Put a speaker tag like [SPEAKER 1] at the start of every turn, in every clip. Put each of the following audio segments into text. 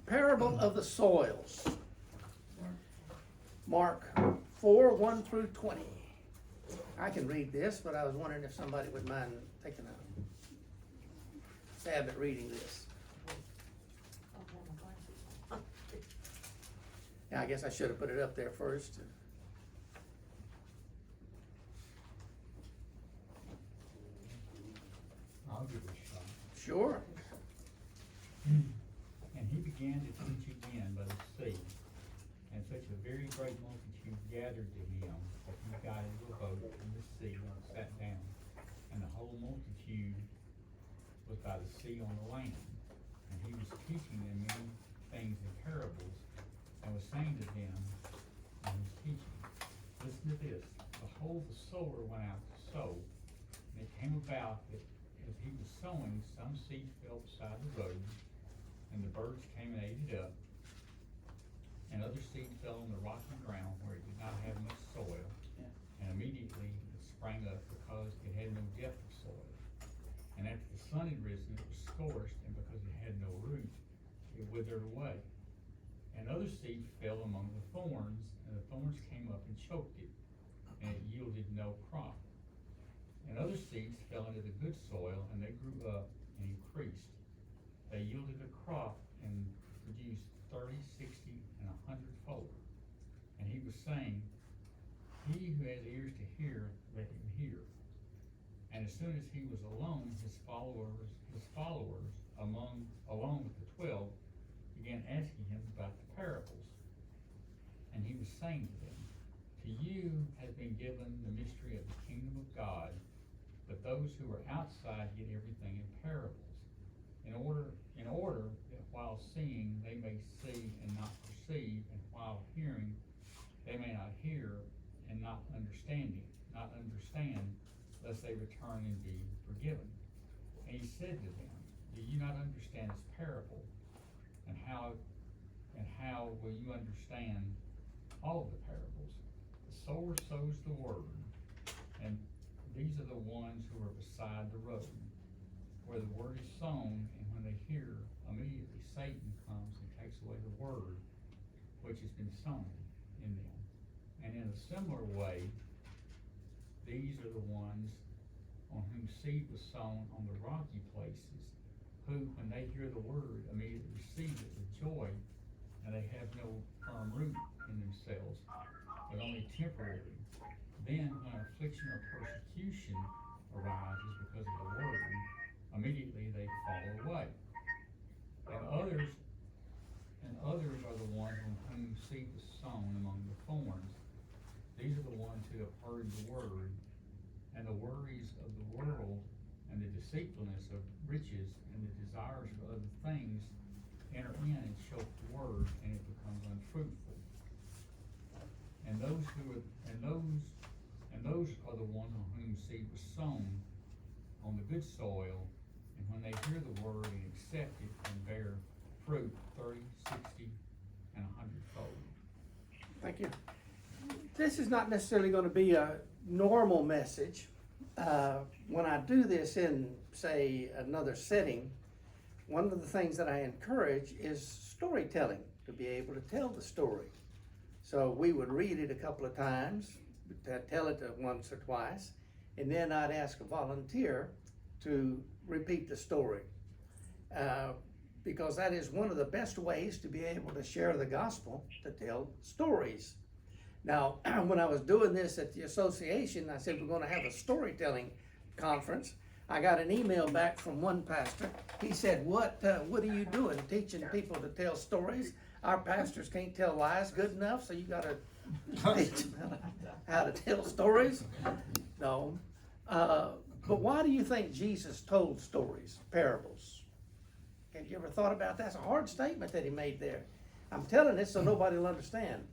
[SPEAKER 1] parable of the soils. Mark 4, 1 through 20. I can read this, but I was wondering if somebody would mind taking a stab at reading this. Yeah, I guess I should have put it up there first.
[SPEAKER 2] I'll give it a shot.
[SPEAKER 1] Sure.
[SPEAKER 2] And he began to teach again by the sea, and such a very great multitude gathered to him that he got into a boat in the sea and sat down, and the whole multitude was by the sea on the land. And he was teaching them many things in parables, and was saying to them in his teaching, listen to this, behold, the sower went out to sow, and it came about that as he was sowing, some seed fell beside the road, and the birds came and ate it up. And other seed fell on the rocky ground where it did not have much soil, and immediately it sprang up because it had no depth of soil. And after the sun had risen, it was scorched, and because it had no root, it withered away. And other seed fell among the thorns, and the thorns came up and choked it, and it yielded no crop. And other seeds fell into the good soil, and they grew up and increased. They yielded a crop and produced 30, 60, and 100-fold. And he was saying, he who has ears to hear, let him hear. And as soon as he was alone, his followers along with the 12, began asking him about the parables. And he was saying to them, to you has been given the mystery of the kingdom of God, but those who are outside get everything in parables, in order that while seeing they may see and not perceive, and while hearing they may not hear and not understand, lest they return and be forgiven. And he said to them, do you not understand this parable? And how will you understand all of the parables? The sower sows the word, and these are the ones who are beside the road, where the word is sown, and when they hear, immediately Satan comes and takes away the word which has been sown in them. And in a similar way, these are the ones on whom seed was sown on the rocky places, who, when they hear the word, immediately receive it with joy, and they have no firm root in themselves, but only temporary. Then, when affliction or persecution arises because of the word, immediately they fall away. And others are the ones on whom seed was sown among the thorns. These are the ones who have heard the word, and the worries of the world and the deceitfulness of riches and the desires of other things enter in and choke the word, and it becomes unfruitful. And those are the ones on whom seed was sown on the good soil, and when they hear the word and accept it, and bear fruit 30, 60, and 100-fold.
[SPEAKER 1] Thank you. This is not necessarily going to be a normal message. When I do this in, say, another setting, one of the things that I encourage is storytelling, to be able to tell the story. So we would read it a couple of times, tell it once or twice, and then I'd ask a volunteer to repeat the story. Because that is one of the best ways to be able to share the gospel, to tell stories. Now, when I was doing this at the association, I said we're going to have a storytelling conference. I got an email back from one pastor. He said, what are you doing, teaching people to tell stories? Our pastors can't tell lies good enough, so you got to teach them how to tell stories? No. But why do you think Jesus told stories, parables? Have you ever thought about that? That's a hard statement that he made there. I'm telling this so nobody will understand.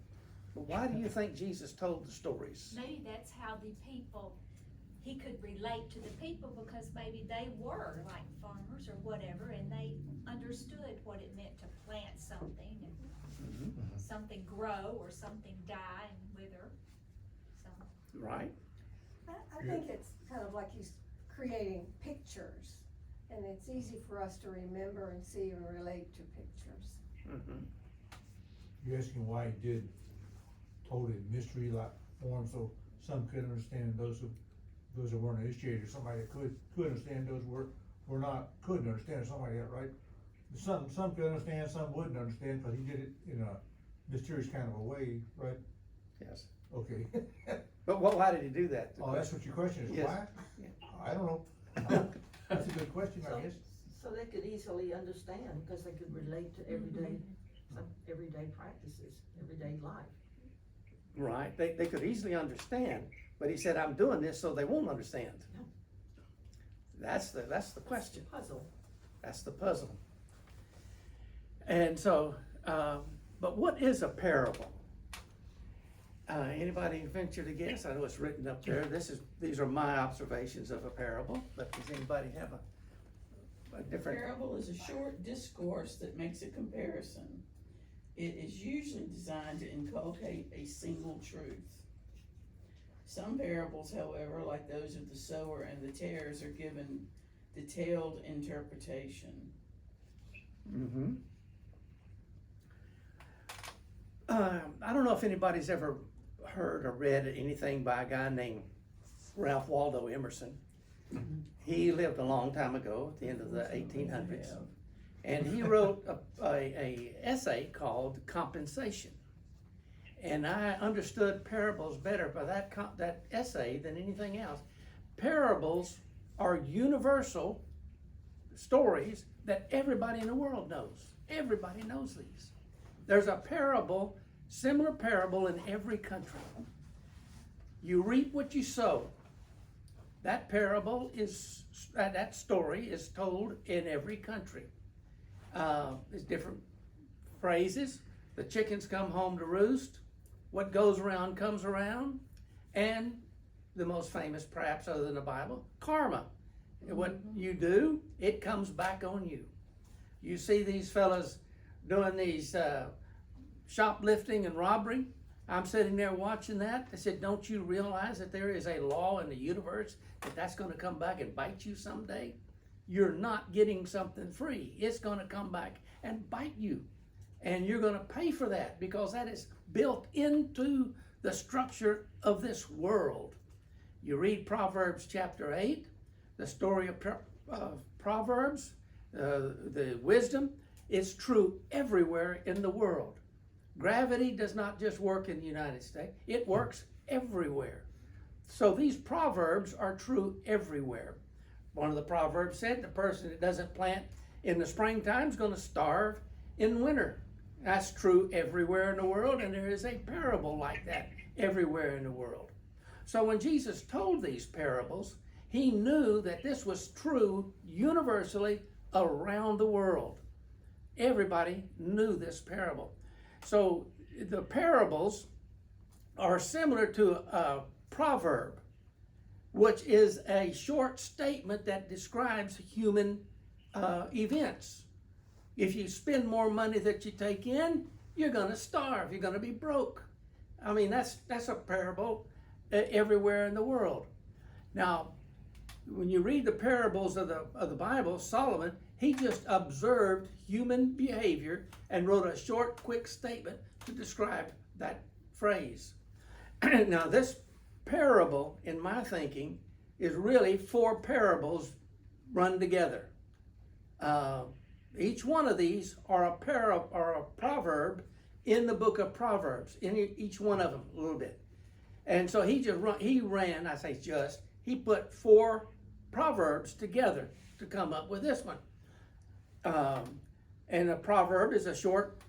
[SPEAKER 1] But why do you think Jesus told the stories?
[SPEAKER 3] Maybe that's how he could relate to the people, because maybe they were like farmers or whatever, and they understood what it meant to plant something and something grow or something die and wither. So.
[SPEAKER 1] Right.
[SPEAKER 4] I think it's kind of like he's creating pictures, and it's easy for us to remember and see and relate to pictures.
[SPEAKER 1] Mhm.
[SPEAKER 5] You're asking why he told it in mystery like form, so some could understand, and those who weren't initiated, somebody that could understand, those couldn't understand, something like that, right? Some could understand, some wouldn't understand, but he did it in a mysterious kind of a way, right?
[SPEAKER 1] Yes.
[SPEAKER 5] Okay.
[SPEAKER 1] But why did he do that?
[SPEAKER 5] Oh, that's what your question is,
[SPEAKER 1] Yes.
[SPEAKER 5] why?
[SPEAKER 1] Yeah.
[SPEAKER 5] I don't know. That's a good question, I guess.
[SPEAKER 6] So they could easily understand, because they could relate to everyday practices, everyday life.
[SPEAKER 1] Right, they could easily understand, but he said, I'm doing this so they won't understand.
[SPEAKER 6] Yeah.
[SPEAKER 1] That's the question.
[SPEAKER 6] Puzzle.
[SPEAKER 1] That's the puzzle. And so, but what is a parable? Anybody venture to guess? I know it's written up there. These are my observations of a parable, but does anybody have a different?
[SPEAKER 7] Parable is a short discourse that makes a comparison. It is usually designed to inculcate a single truth. Some parables, however, like those of the sower and the tares, are given detailed interpretation.
[SPEAKER 1] Mm-hmm. I don't know if anybody's ever heard or read anything by a guy named Ralph Waldo Emerson. He lived a long time ago, at the end of the 1800s, and he wrote a essay called Compensation. And I understood parables better by that essay than anything else. Parables are universal stories that everybody in the world knows. Everybody knows these. There's a parable, similar parable in every country. You reap what you sow. That parable is, that story is told in every country. There's different phrases. The chickens come home to roost. What goes around comes around. And the most famous, perhaps other than the Bible, karma. What you do, it comes back on you. You see these fellas doing these shoplifting and robbery. I'm sitting there watching that. I said, don't you realize that there is a law in the universe that's going to come back and bite you someday? You're not getting something free. It's going to come back and bite you. And you're going to pay for that because that is built into the structure of this world. You read Proverbs chapter 8, the story of Proverbs, the wisdom, is true everywhere in the world. Gravity does not just work in the United States, it works everywhere. So these proverbs are true everywhere. One of the proverbs said, the person that doesn't plant in the springtime is going to starve in winter. That's true everywhere in the world, and there is a parable like that everywhere in the world. So when Jesus told these parables, he knew that this was true universally around the world. Everybody knew this parable. So the parables are similar to a proverb, which is a short statement that describes human events. If you spend more money that you take in, you're going to starve. You're going to be broke. I mean, that's a parable everywhere in the world. Now, when you read the parables of the Bible, Solomon, he just observed human behavior and wrote a short, quick statement to describe that phrase. Now, this parable, in my thinking, is really 4 parables run together. Each one of these are a proverb in the book of Proverbs, in each one of them a little bit. And so he put 4 proverbs together to come up with this one. And a proverb is a short,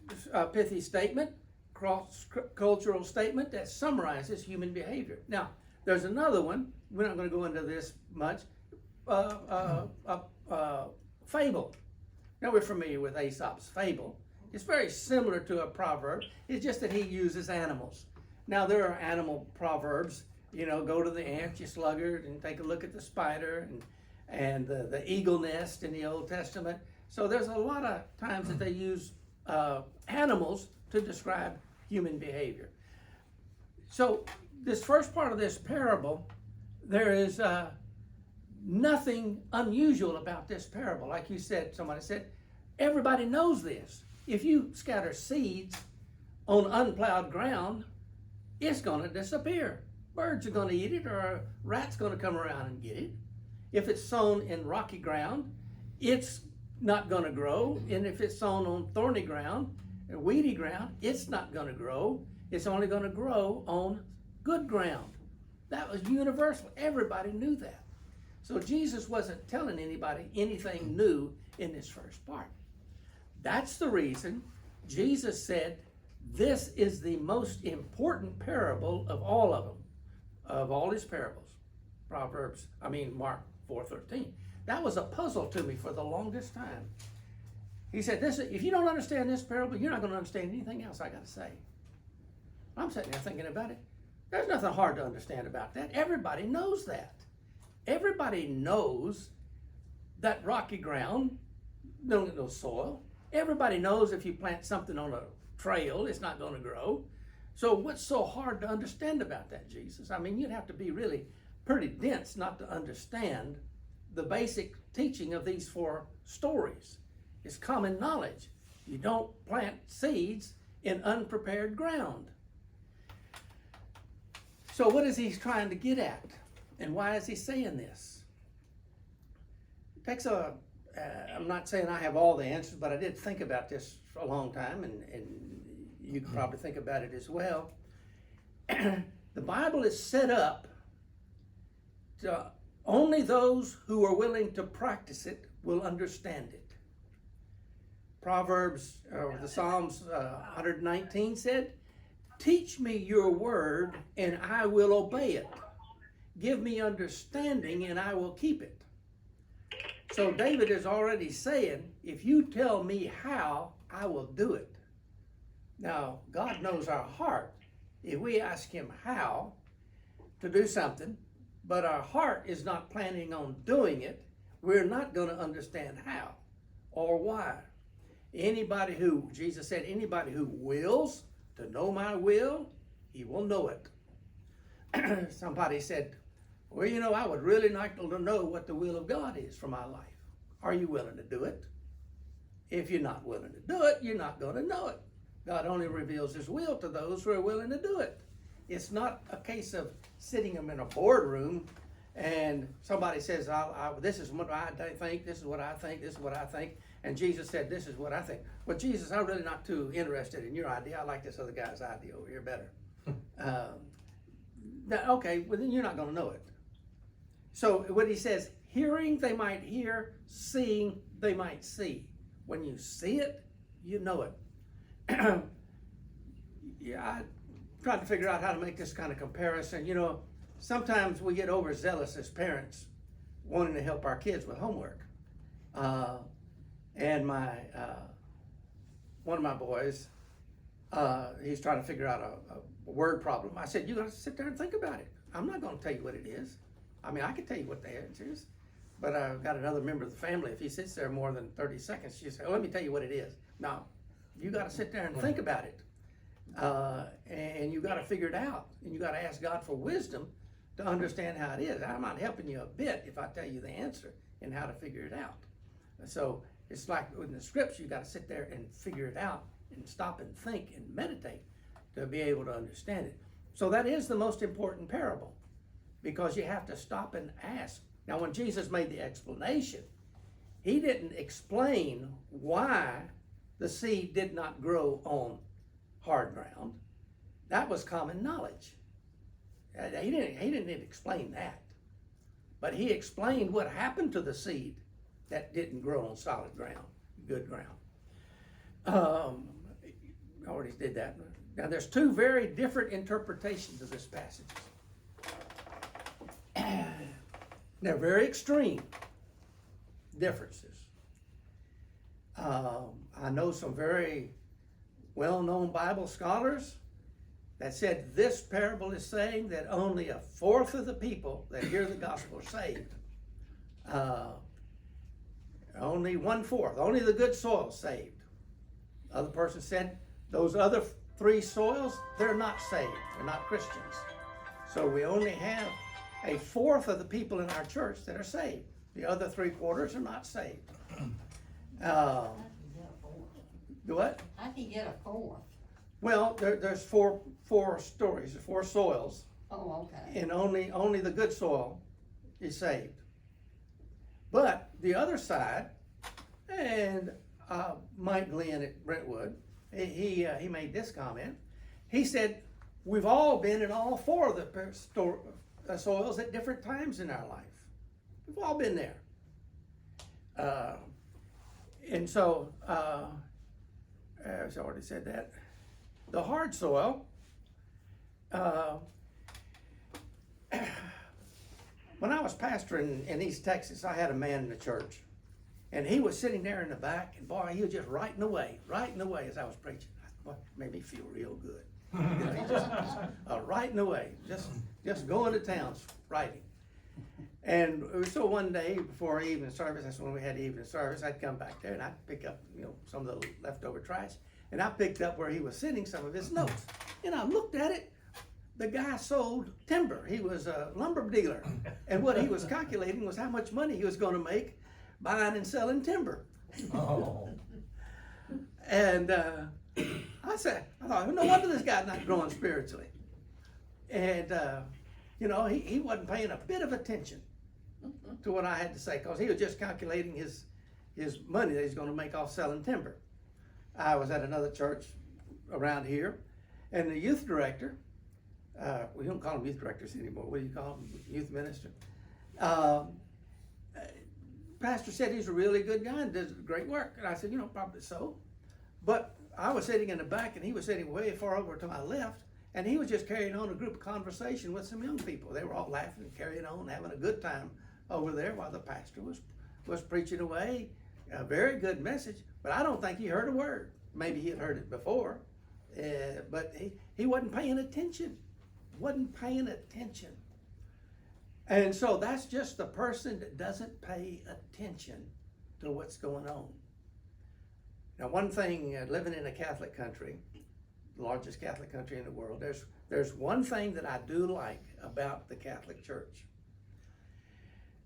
[SPEAKER 1] pithy statement, cross-cultural statement that summarizes human behavior. Now, there's another one, we're not going to go into this much, fable. Now, we're familiar with Aesop's fable. It's very similar to a proverb. It's just that he uses animals. Now, there are animal proverbs, go to the ant, you sluggard, and take a look at the spider, and the eagle nest in the Old Testament. So there's a lot of times that they use animals to describe human behavior. So this first part of this parable, there is nothing unusual about this parable. Like you said, somebody said, everybody knows this. if you scatter seeds on unplowed ground, it's gonna disappear. Birds are gonna eat it, or a rat's gonna come around and get it. If it's sown in rocky ground, it's not gonna grow. And if it's sown on thorny ground, weedy ground, it's not gonna grow. It's only gonna grow on good ground. That was universal. Everybody knew that. So Jesus wasn't telling anybody anything new in this first part. That's the reason Jesus said this is the most important parable of all of them, of all his parables. Mark 4:13. That was a puzzle to me for the longest time. He said, if you don't understand this parable, you're not going to understand anything else I got to say. I'm sitting there thinking about it. There's nothing hard to understand about that. Everybody knows that. Everybody knows that rocky ground, no soil. Everybody knows if you plant something on a trail, it's not going to grow. So what's so hard to understand about that, Jesus? I mean, you'd have to be really pretty dense not to understand the basic teaching of these 4 stories. It's common knowledge. You don't plant seeds in unprepared ground. So what is he trying to get at? And why is he saying this? It takes I'm not saying I have all the answers, but I did think about this for a long time, and you could probably think about it as well. The Bible is set up to only those who are willing to practice it will understand it. The Psalms 119 said, "Teach me your word, and I will obey it. Give me understanding, and I will keep it." So David is already saying, if you tell me how, I will do it. Now, God knows our heart. If we ask him how to do something, but our heart is not planning on doing it, we're not going to understand how or why. Jesus said, anybody who wills to know my will, he will know it. Somebody said, well, I would really like to know what the will of God is for my life. Are you willing to do it? If you're not willing to do it, you're not going to know it. God only reveals his will to those who are willing to do it. It's not a case of sitting them in a boardroom and somebody says, this is what I think, this is what I think, this is what I think. And Jesus said, this is what I think. Well, Jesus, I'm really not too interested in your idea. I like this other guy's idea over here better. Okay, well then you're not going to know it. So when he says, hearing they might hear, seeing they might see. When you see it, you know it. I tried to figure out how to make this kind of comparison. Sometimes we get overzealous as parents wanting to help our kids with homework. And one of my boys, he's trying to figure out a word problem. I said, you got to sit there and think about it. I'm not going to tell you what it is. I mean, I can tell you what the answer is, but I've got another member of the family. If he sits there more than 30 seconds, she says, let me tell you what it is. No, you got to sit there and think about it. And you got to figure it out. And you got to ask God for wisdom to understand how it is. I'm not helping you a bit if I tell you the answer and how to figure it out. So it's like in the scripts, you got to sit there and figure it out and stop and think and meditate to be able to understand it. So that is the most important parable, because you have to stop and ask. Now, when Jesus made the explanation, he didn't explain why the seed did not grow on hard ground. That was common knowledge. He didn't explain that. But he explained what happened to the seed that didn't grow on solid ground, good ground. I already did that. Now, there's 2 very different interpretations of this passage. They're very extreme differences. I know some very well-known Bible scholars that said this parable is saying that only 1/4 of the people that hear the gospel are saved. Only 1/4, only the good soil saved. Other person said those other 3 soils, they're not saved, they're not Christians. So we only have 1/4 of the people in our church that are saved. The other 3/4 are not saved. The what?
[SPEAKER 8] How'd he get a fourth?
[SPEAKER 1] Well, there's four stories, four soils,
[SPEAKER 8] Oh, okay.
[SPEAKER 1] and only the good soil is saved. But the other side, and Mike Glenn at Brentwood, he made this comment. He said, we've all been in all four of the soils at different times in our life. We've all been there. And so, I've already said that. The hard soil, when I was pastoring in East Texas, I had a man in the church. And he was sitting there in the back, and boy, he was just writing away as I was preaching. Boy, it made me feel real good. You know, he just writing away, just going to town, writing. And so one day before evening service, that's when we had evening service, I'd come back there and I'd pick up, some of the leftover trash. And I picked up where he was sending some of his notes. And I looked at it. The guy sold timber. He was a lumber dealer. And what he was calculating was how much money he was going to make buying and selling timber.
[SPEAKER 5] Oh.
[SPEAKER 1] And I thought, no wonder this guy's not growing spiritually. And, he wasn't paying a bit of attention to what I had to say, because he was just calculating his money that he's going to make off selling timber. I was at another church around here, and the youth director, we don't call them youth directors anymore, what do you call them, youth minister? Pastor said he's a really good guy and does great work. And I said, probably so. But I was sitting in the back, and he was sitting way far over to my left, and he was just carrying on a group conversation with some young people. They were all laughing and carrying on, having a good time over there while the pastor was preaching away. A very good message, but I don't think he heard a word. Maybe he had heard it before, but he wasn't paying attention. And so that's just the person that doesn't pay attention to what's going on. Now, one thing, living in a Catholic country, the largest Catholic country in the world, there's one thing that I do like about the Catholic Church.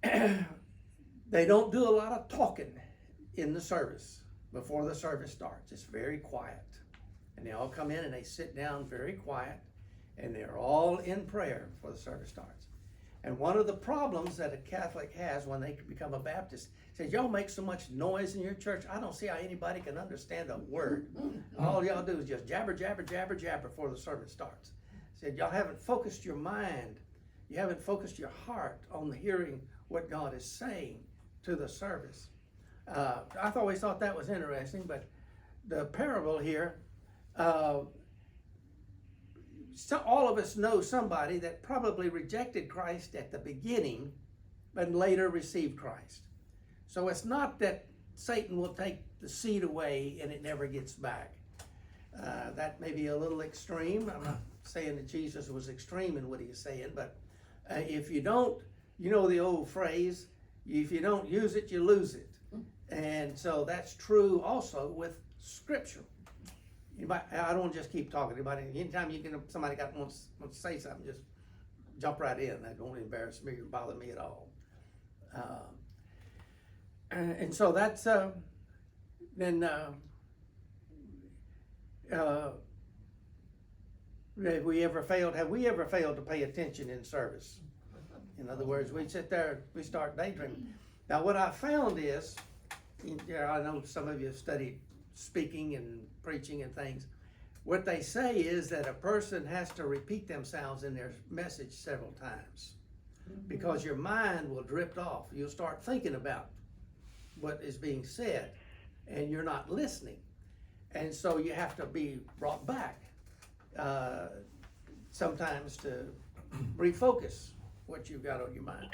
[SPEAKER 1] They don't do a lot of talking in the service before the service starts. It's very quiet. And they all come in and they sit down very quiet, and they're all in prayer before the service starts. And one of the problems that a Catholic has when they become a Baptist says, y'all make so much noise in your church, I don't see how anybody can understand a word. All y'all do is just jabber, jabber, jabber, jabber before the service starts. Said, y'all haven't focused your mind, you haven't focused your heart on hearing what God is saying to the service. I've always thought that was interesting, but the parable here, so all of us know somebody that probably rejected Christ at the beginning, but later received Christ. So it's not that Satan will take the seed away and it never gets back. That may be a little extreme. I'm not saying that Jesus was extreme in what he is saying, but if you don't, the old phrase, if you don't use it, you lose it. And so that's true also with Scripture. Anybody, I don't want to just keep talking. Anytime somebody wants to say something, just jump right in. That won't embarrass me or bother me at all. And so that's then. Have we ever failed to pay attention in service? In other words, we sit there, we start daydreaming. Now, what I found is, I know some of you have studied speaking and preaching and things. What they say is that a person has to repeat themselves in their message several times, because your mind will drift off. You'll start thinking about what is being said, and you're not listening. And so you have to be brought back sometimes to refocus what you've got on your mind.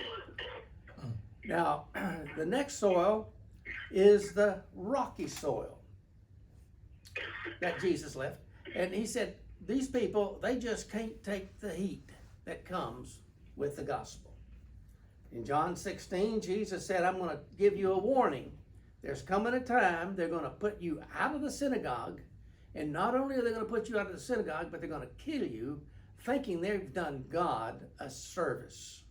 [SPEAKER 1] Now, the next soil is the rocky soil that Jesus left. And he said, these people, they just can't take the heat that comes with the gospel. In John 16, Jesus said, I'm going to give you a warning. There's coming a time they're going to put you out of the synagogue, and not only are they going to put you out of the synagogue, but they're going to kill you, thinking they've done God a service.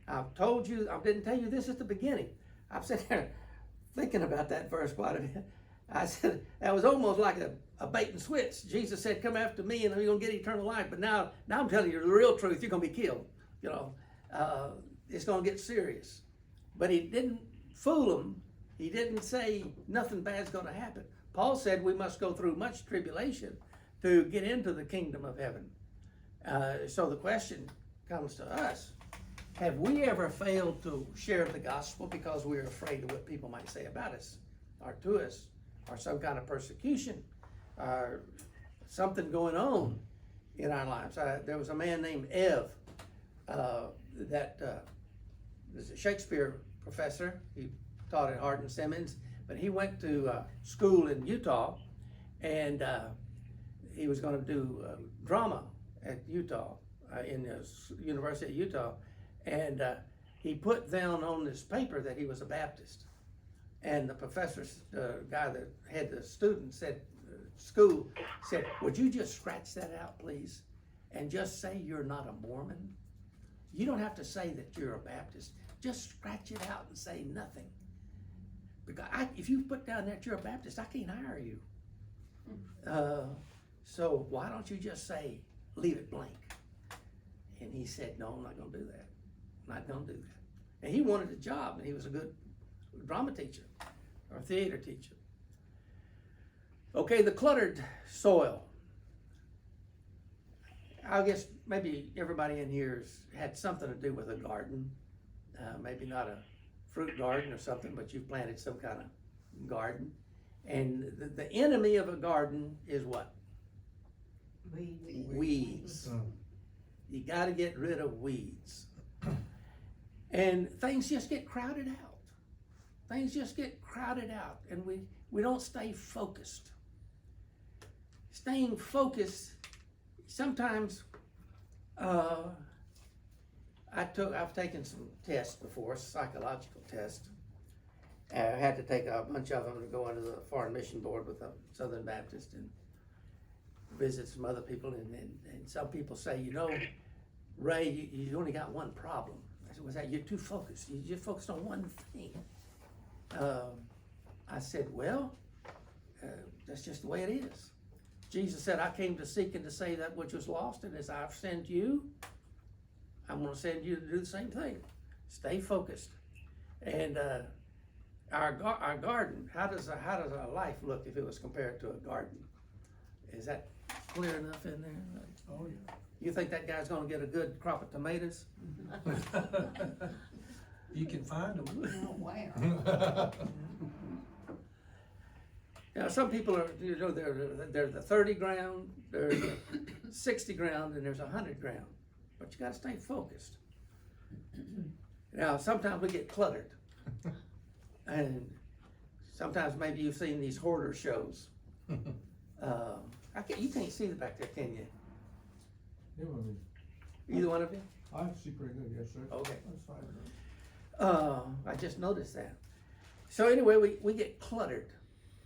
[SPEAKER 1] I've told you, I didn't tell you this at the beginning. I've sat there thinking about that verse quite a bit. I said, that was almost like a bait and switch. Jesus said, come after me and you're gonna get eternal life. But now I'm telling you the real truth, you're gonna be killed. You know, it's gonna get serious. But he didn't fool them. He didn't say nothing bad's gonna happen. Paul said we must go through much tribulation to get into the kingdom of heaven. So the question comes to us, have we ever failed to share the gospel because we're afraid of what people might say about us or to us, or some kind of persecution, or something going on in our lives? There was a man named Ev that was a Shakespeare professor. He taught at Hardin Simmons, but he went to school in Utah, and he was going to do drama at Utah, in the University of Utah, and he put down on this paper that he was a Baptist. And the professor, the guy that had the student said, school, said, would you just scratch that out, please, and just say you're not a Mormon? You don't have to say that you're a Baptist. Just scratch it out and say nothing. Because if you put down that you're a Baptist, I can't hire you. So why don't you just say, leave it blank? And he said, no, I'm not gonna do that. I'm not gonna do that. And he wanted a job, and he was a good drama teacher or theater teacher. Okay, the cluttered soil. I guess maybe everybody in here's had something to do with a garden. Maybe not a fruit garden or something, but you've planted some kind of garden. And the enemy of a garden is what? Weeds. You gotta get rid of weeds. And things just get crowded out. Things just get crowded out, and we don't stay focused. Staying focused, sometimes, I've taken some tests before, psychological tests. I had to take a bunch of them to go into the Foreign Mission Board with the Southern Baptist and visit some other people, and some people say, you know, Ray, you only got one problem. I said, what's that? You're too focused. You're just focused on one thing. I said, well, that's just the way it is. Jesus said, I came to seek and to save that which was lost, and as I've sent you, I'm gonna send you to do the same thing. Stay focused. And our garden, how does our life look if it was compared to a garden? Is that clear enough in there?
[SPEAKER 5] Oh, yeah.
[SPEAKER 1] You think that guy's gonna get a good crop of tomatoes?
[SPEAKER 9] You can find them.
[SPEAKER 8] Oh, where?
[SPEAKER 1] Now, some people are, you know, they're the 30 ground, there's the 60 ground, and there's 100 ground. But you gotta stay focused. Now, sometimes we get cluttered. And sometimes maybe you've seen these hoarder shows. You can't see the back there, can you? Either one of you?
[SPEAKER 5] I see pretty good, yes, sir.
[SPEAKER 1] Okay.
[SPEAKER 5] That's fine.
[SPEAKER 1] I just noticed that. So anyway, we get cluttered.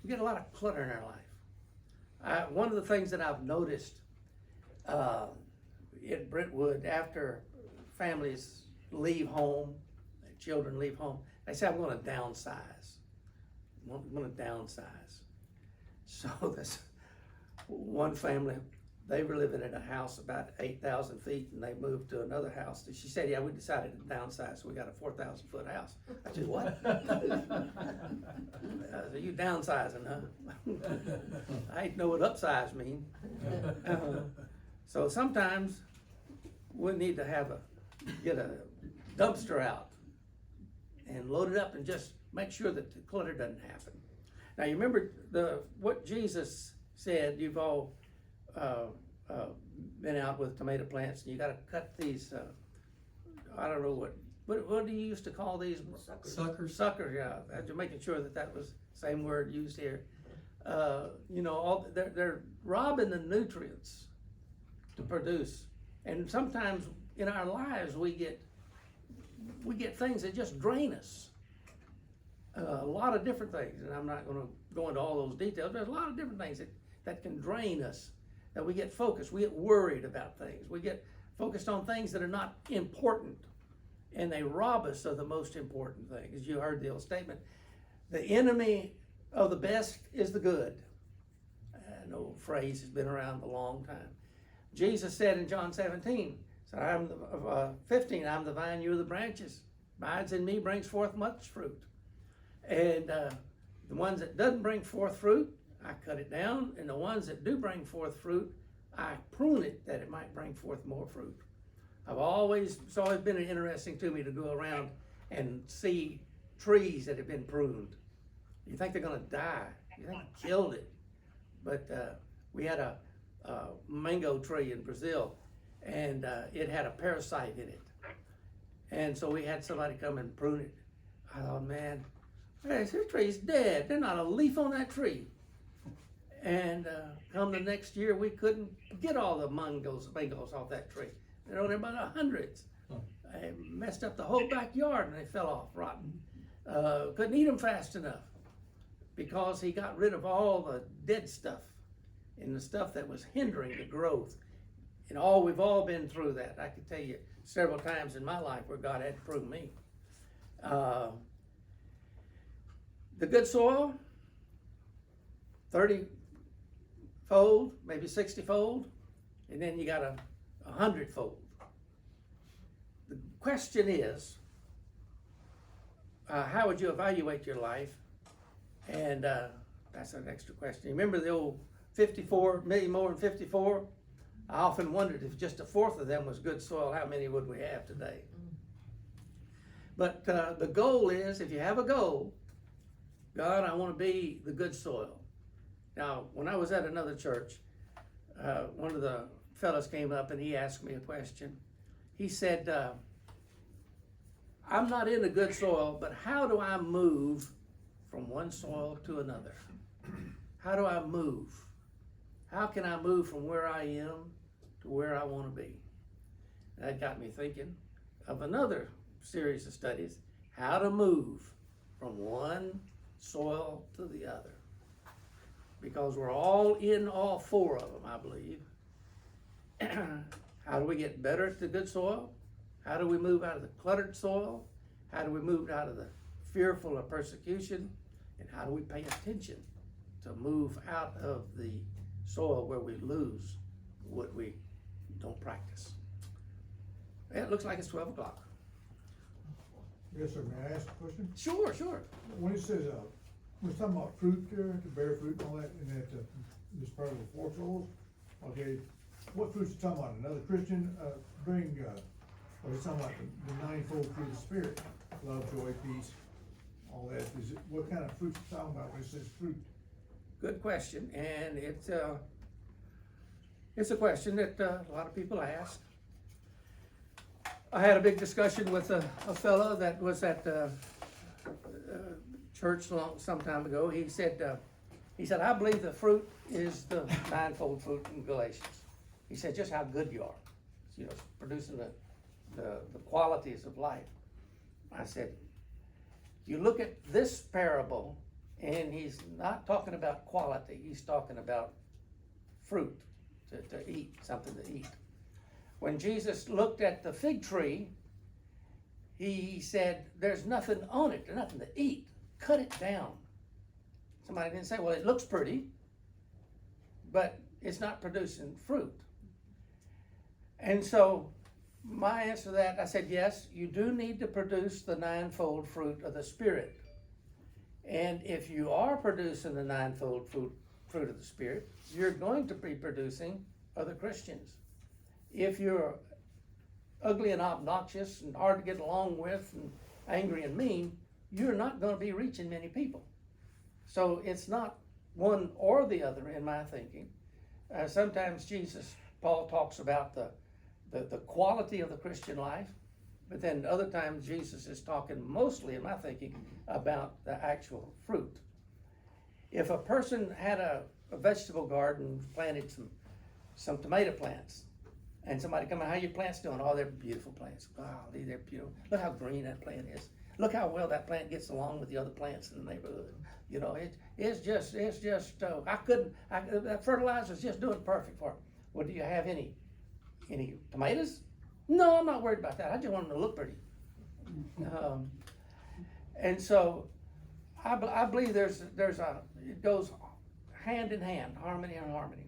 [SPEAKER 1] We get a lot of clutter in our life. One of the things that I've noticed in Brentwood, after families leave home, children leave home, they say, I'm gonna downsize. I'm gonna downsize. So this one family, they were living in a house about 8,000 feet, and they moved to another house. She said, yeah, we decided to downsize, so we got a 4,000 foot house. I said, what? So you downsizing, huh? I ain't know what upsize mean. So sometimes we need to get a dumpster out and load it up and just make sure that the clutter doesn't happen. Now you remember what Jesus said, you've all been out with tomato plants, and you gotta cut these, I don't know what do you used to call these?
[SPEAKER 9] Suckers.
[SPEAKER 1] Suckers, yeah. You're making sure that was the same word used here. You know, they're robbing the nutrients to produce. And sometimes in our lives we get things that just drain us. A lot of different things, and I'm not gonna go into all those details, but there's a lot of different things that can drain us, that we get focused, we get worried about things, we get focused on things that are not important, and they rob us of the most important thing. As you heard the old statement, the enemy of the best is the good. An old phrase has been around a long time. Jesus said in John 17, so 15, I'm the vine, you are the branches. Abides in me, brings forth much fruit. And the ones that doesn't bring forth fruit, I cut it down. And the ones that do bring forth fruit, I prune it that it might bring forth more fruit. It's always been interesting to me to go around and see trees that have been pruned. You think they're gonna die. You think it killed it. But we had a mango tree in Brazil, and it had a parasite in it. And so we had somebody come and prune it. I thought, man, this tree's dead. There's not a leaf on that tree. And come the next year, we couldn't get all the mangoes off that tree. There were only about hundreds. They messed up the whole backyard and they fell off rotten. Couldn't eat them fast enough because he got rid of all the dead stuff and the stuff that was hindering the growth. And we've all been through that. I can tell you several times in my life where God had to prune me. The good soil, 30-fold, maybe 60-fold, and then you got a 100-fold. The question is, how would you evaluate your life? And that's an extra question. Remember the old 54, million more than 54? I often wondered if just a fourth of them was good soil, how many would we have today? But the goal is, if you have a goal, God, I want to be the good soil. Now, when I was at another church, one of the fellows came up and he asked me a question. He said, I'm not in the good soil, but how do I move from one soil to another? How do I move? How can I move from where I am to where I want to be? That got me thinking of another series of studies, how to move from one soil to the other. Because we're all in all four of them, I believe. How do we get better at the good soil? How do we move out of the cluttered soil? How do we move out of the fearful of persecution? And how do we pay attention to move out of the soil where we lose what we don't practice? It looks like it's 12 o'clock.
[SPEAKER 5] Yes, sir, may I ask a question?
[SPEAKER 1] Sure, sure.
[SPEAKER 5] When it says, we're talking about fruit there, to bear fruit and all that, and that, this part of the four souls, okay, what fruits are you talking about? Another Christian, or is it talking about the ninefold fruit of the Spirit? Love, joy, peace, all that, what kind of fruits are you talking about when it says fruit?
[SPEAKER 1] Good question, and it's a question that a lot of people ask. I had a big discussion with a fellow that was at church some time ago. He said, I believe the fruit is the ninefold fruit in Galatians. He said, just how good you are, producing the qualities of life. I said, you look at this parable, and he's not talking about quality. He's talking about fruit, to eat, something to eat. When Jesus looked at the fig tree, he said, there's nothing on it, there's nothing to eat. Cut it down. Somebody didn't say, well, it looks pretty, but it's not producing fruit. And so my answer to that, I said, yes, you do need to produce the ninefold fruit of the Spirit. And if you are producing the ninefold fruit of the Spirit, you're going to be producing other Christians. If you're ugly and obnoxious and hard to get along with and angry and mean, you're not going to be reaching many people. So it's not one or the other in my thinking. Sometimes Paul talks about the quality of the Christian life, but then other times Jesus is talking mostly, in my thinking, about the actual fruit. If a person had a vegetable garden, planted some tomato plants, and somebody come, how your plants doing? Oh, they're beautiful plants. Wow, they're beautiful. Look how green that plant is. Look how well that plant gets along with the other plants in the neighborhood. It's just, that fertilizer's just doing perfect for it. Well, do you have any tomatoes? No, I'm not worried about that. I just want them to look pretty. And so I believe it goes hand in hand, harmony and harmony.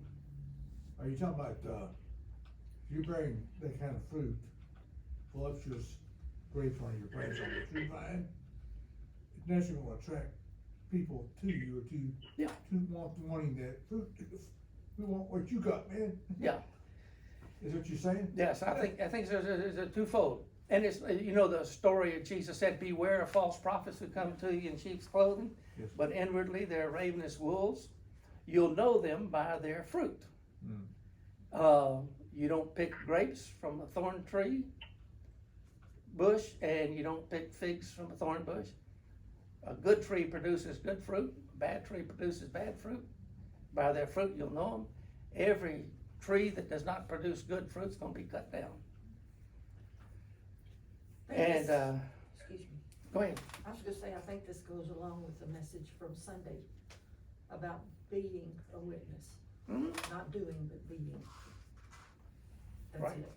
[SPEAKER 5] Are you talking about, if you're bearing that kind of fruit, voluptuous grapes on your plants on the tree vine, it's naturally gonna attract people to you, or
[SPEAKER 1] Yeah.
[SPEAKER 5] wanting that fruit. We want what you got, man.
[SPEAKER 1] Yeah.
[SPEAKER 5] Is what you're saying?
[SPEAKER 1] Yes, I think there's a twofold. And it's, the story of Jesus said, beware of false prophets who come to you in sheep's clothing,
[SPEAKER 5] Yes.
[SPEAKER 1] but inwardly they're ravenous wolves. You'll know them by their fruit. You don't pick grapes from a thorn tree bush, and you don't pick figs from a thorn bush. A good tree produces good fruit, a bad tree produces bad fruit. By their fruit you'll know them. Every tree that does not produce good fruit is gonna be cut down. And,
[SPEAKER 6] Excuse me,
[SPEAKER 1] go ahead.
[SPEAKER 6] I was gonna say, I think this goes along with the message from Sunday about being a witness,
[SPEAKER 1] Mhm.
[SPEAKER 6] not doing, but being. That's
[SPEAKER 1] Right.
[SPEAKER 6] it.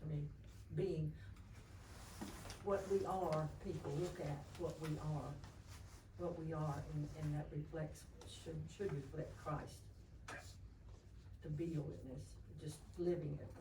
[SPEAKER 6] I mean, being what we are, people look at what we are, and that reflects, should reflect Christ. To be a witness, just living it.